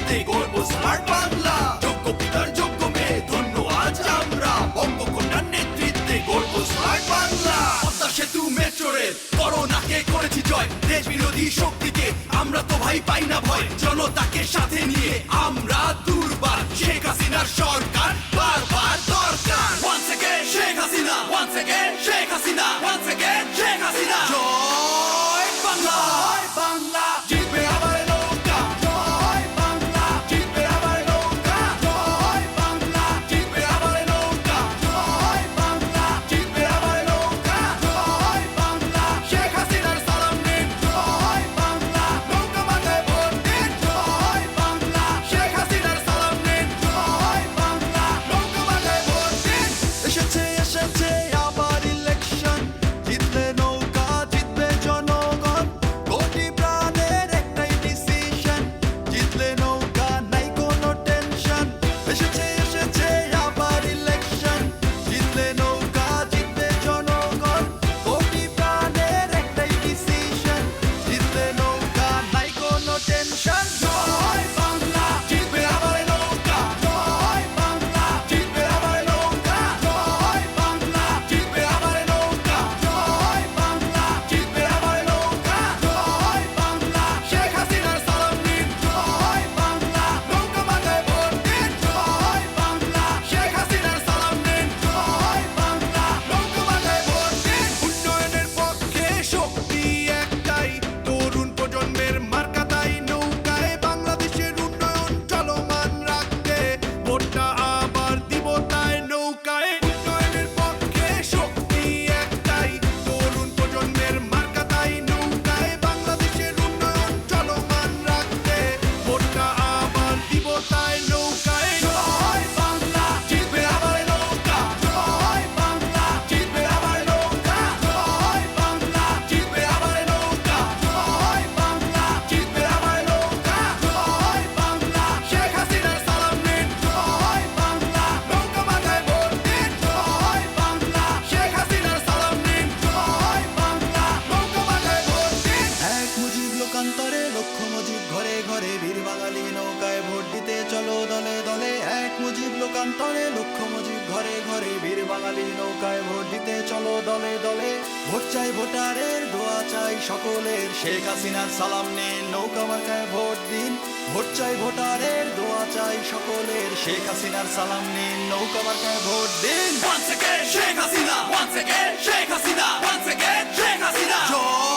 নেতৃত্বে গর্ব স্মার্ট বাংলা। যোগ্য পিতার যোগ্য মেয়ে ধন্য আজ আমরা, বঙ্গকন্যার নেতৃত্বে গর্ব স্মার্ট বাংলা। পদ্মা সেতু মেট্রো রেল করোনাকে করেছি জয়, দেশ বিরোধী শক্তিকে আমরা তো ভাই পাই না ভয়। জনতাকে সাথে নিয়ে আমরা দুর্বার, শেখ হাসিনার সরকার বারবার দরকার। Once again Sheikh Hasina, once again Sheikh Hasina, once again Sheikh Hasina. জয় বাংলা, জয় বাংলা, জিতবে আবার নৌকা। জয় বাংলা, জিতবে আবার নৌকা। জয় বাংলা, জিতবে আবার নৌকা। জয় বাংলা, জিতবে আবার নৌকা। জয় বাংলা, শেখ হাসিনার সালাম নিন। জয় বাংলা, নৌকা মাথায় ভোট দিন। জয় বাংলা, শেখ হাসিনার সালাম নিন। জয় বাংলা, নৌকা মাথায় ভোট দিন। এসেছে এসেছে আবার ইলেকশন, জিতলে নৌকা জিতবে জনগণ। কোটি প্রাণের একটাই ডিসিশন, জিতলে নৌকা নাই কোনো টেনশন। এসেছে এসেছে আবার ইলেকশন, জিতলে নৌকা জিতবে জনগণ। কোটি প্রাণের একটাই ডিসিশন, জিতলে নৌকা নাই কোনো টেনশন। জয় বাংলা, জিতবে আবার নৌকা। জয় বাংলা, জিতবে আবার নৌকা। জয় বাংলা, জিতবে আবার নৌকা। জয় বাংলা, জিতবে আবার নৌকা। জয় বাংলা, শেখ হাসিনার সালাম নিন। জয় বাংলা, নৌকা মাথায় ভোট দিন। জয় বাংলা, শেখ হাসিনার সালাম নিন। জয় বাংলা, নৌকা মাথায় ভোট দিন। উন্নয়নের পক্ষে শক্তি একটাই, তরুণ প্রজন্মের মার্কা তাই নৌকায়। বাংলাদেশের উন্নয়ন চলমান রাখতে ভোটটা আবার দিব তাই নৌকায়। উন্নয়নের পক্ষে শক্তি একটাই, তরুণ প্রজন্মের মার্কা তাই নৌকায়। বাংলাদেশের উন্নয়ন চলমান রাখতে ভোটটা আবার দিব তাই নৌকায়। জয় বাংলা, জিতবে আবার নৌকা। জয় বাংলা, জিতবে আবার নৌকা। জয় বাংলা, জিতবে আবার নৌকা। জয় বাংলা, জিতবে আবার নৌকা। জয় বাংলা, শেখ হাসিনার সালাম নিন। জয় বাংলা, নৌকা মাথায় ভোট দিন। জয় বাংলা, শেখ হাসিনার সালাম নিন। জয় বাংলা, নৌকা মাথায় ভোট দিন। এক মুজিব লোকান্তরে লক্ষ মুজিব ঘরে ঘরে, বীর বাঙালি নৌকায় ভোট দিতে চলো দলে দলে। এক মুজিব লোকান্তরে লক্ষ মুজিব ঘরে ঘরে, বীর বাঙালি নৌকায় ভোট দিতে চলো দলে দলে। ভোট চাই ভোটারের, দোয়া চাই সকলের, শেখ হাসিনার সালাম নিন, নৌকা মার্কায় ভোট দিন। ভোট চাই ভোটারের, দোয়া চাই সকলের, শেখ হাসিনার সালাম নিন, নৌকা মার্কায় ভোট দিন। Once again Sheikh Hasina, once again Sheikh Hasina, once again Sheikh Hasina. জয়